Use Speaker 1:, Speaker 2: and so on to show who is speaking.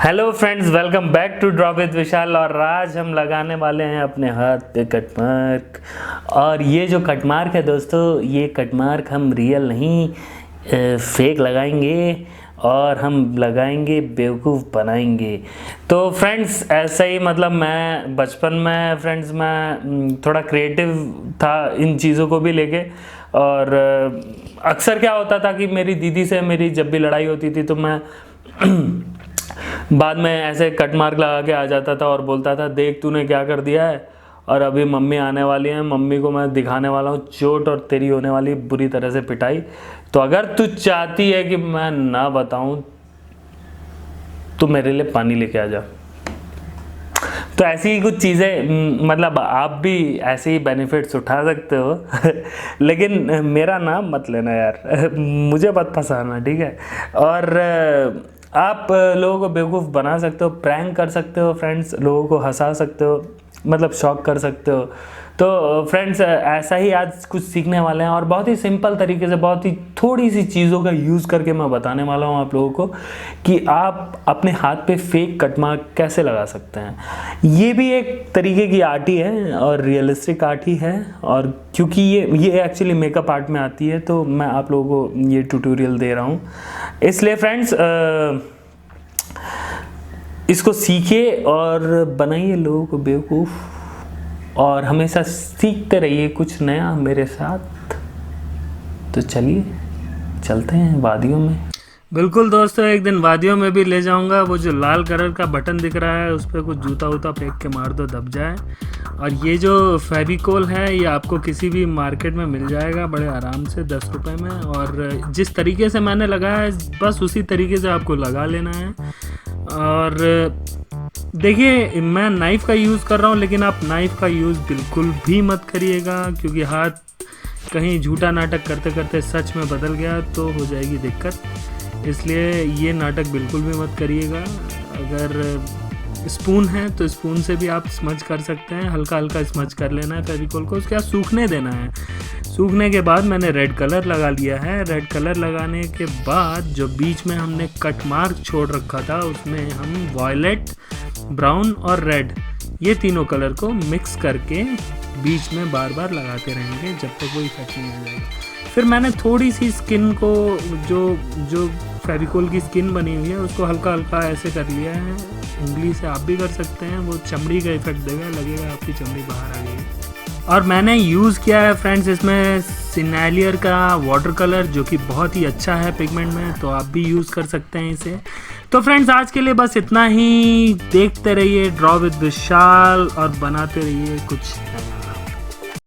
Speaker 1: Hello friends, welcome back to draw with Vishal. और आज हम लगाने वाले हैं अपने हाथ पे कट मार्क। और ये जो कट मार्क है दोस्तों, ये कट मार्क हम रियल नहीं फेक लगाएंगे और हम लगाएंगे, बेवकूफ़ बनाएंगे। तो फ्रेंड्स ऐसा ही मतलब मैं बचपन में फ्रेंड्स मैं थोड़ा क्रिएटिव था इन चीज़ों को भी लेके। और अक्सर क्या होता था कि मेरी दीदी से मेरी जब भी लड़ाई होती थी तो मैं बाद में ऐसे कट मार्क लगा के आ जाता था और बोलता था, देख तूने क्या कर दिया है। और अभी मम्मी आने वाली है, मम्मी को मैं दिखाने वाला हूँ चोट और तेरी होने वाली बुरी तरह से पिटाई। तो अगर तू चाहती है कि मैं ना बताऊँ तो मेरे लिए पानी लेके आ जा। तो ऐसी ही कुछ चीज़ें मतलब आप भी ऐसे ही बेनिफिट्स उठा सकते हो लेकिन मेरा नाम मत लेना यार मुझे मत फंसाना, ठीक है। और आप लोगों को बेवकूफ़ बना सकते हो, प्रैंक कर सकते हो फ्रेंड्स, लोगों को हंसा सकते हो, मतलब शॉक कर सकते हो। तो फ्रेंड्स ऐसा ही आज कुछ सीखने वाले हैं और बहुत ही सिंपल तरीके से, बहुत ही थोड़ी सी चीज़ों का यूज़ करके मैं बताने वाला हूँ आप लोगों को कि आप अपने हाथ पे फेक कट मार्क कैसे लगा सकते हैं। ये भी एक तरीके की आर्ट ही है और रियलिस्टिक आर्ट ही है। और क्योंकि ये एक्चुअली मेकअप आर्ट में आती है तो मैं आप लोगों को ये ट्यूटोरियल दे रहा हूँ। इसलिए फ्रेंड्स इसको सीखिए और बनाइए लोगों को बेवकूफ़, और हमेशा सीखते रहिए कुछ नया मेरे साथ। तो चलिए चलते हैं वादियों में। बिल्कुल दोस्तों, एक दिन वादियों में भी ले जाऊंगा। वो जो लाल कलर का बटन दिख रहा है उस पर कुछ जूता वूता फेंक के मार दो, दब जाए। और ये जो फेविकोल है ये आपको किसी भी मार्केट में मिल जाएगा बड़े आराम से 10 रुपये में। और जिस तरीके से मैंने लगाया है बस उसी तरीके से आपको लगा लेना है। और देखिए मैं नाइफ़ का यूज़ कर रहा हूँ, लेकिन आप नाइफ़ का यूज़ बिल्कुल भी मत करिएगा, क्योंकि हाथ कहीं झूठा नाटक करते करते सच में बदल गया तो हो जाएगी दिक्कत। इसलिए ये नाटक बिल्कुल भी मत करिएगा। अगर स्पून है तो स्पून से भी आप स्मच कर सकते हैं, हल्का हल्का स्मच कर लेना है फेविकोल को, उसके बाद सूखने देना है। सूखने के बाद मैंने रेड कलर लगा लिया है। रेड कलर लगाने के बाद जो बीच में हमने कट मार्क छोड़ रखा था उसमें हम वॉयलेट, ब्राउन और रेड ये तीनों कलर को मिक्स करके बीच में बार बार लगाते रहेंगे जब तक वो इफेक्ट नहीं आ जाएगा। फिर मैंने थोड़ी सी स्किन को जो फेविकोल की स्किन बनी हुई है उसको हल्का हल्का ऐसे कर लिया है, उंगली से आप भी कर सकते हैं। वो चमड़ी का इफेक्ट देगा, लगेगा आपकी चमड़ी बाहर आ गई। और मैंने यूज़ किया है फ्रेंड्स इसमें सिनेलियर का वाटर कलर, जो कि बहुत ही अच्छा है पिगमेंट में, तो आप भी यूज़ कर सकते हैं इसे। तो फ्रेंड्स आज के लिए बस इतना ही। देखते रहिए ड्रॉ विद विशाल और बनाते रहिए कुछ नया।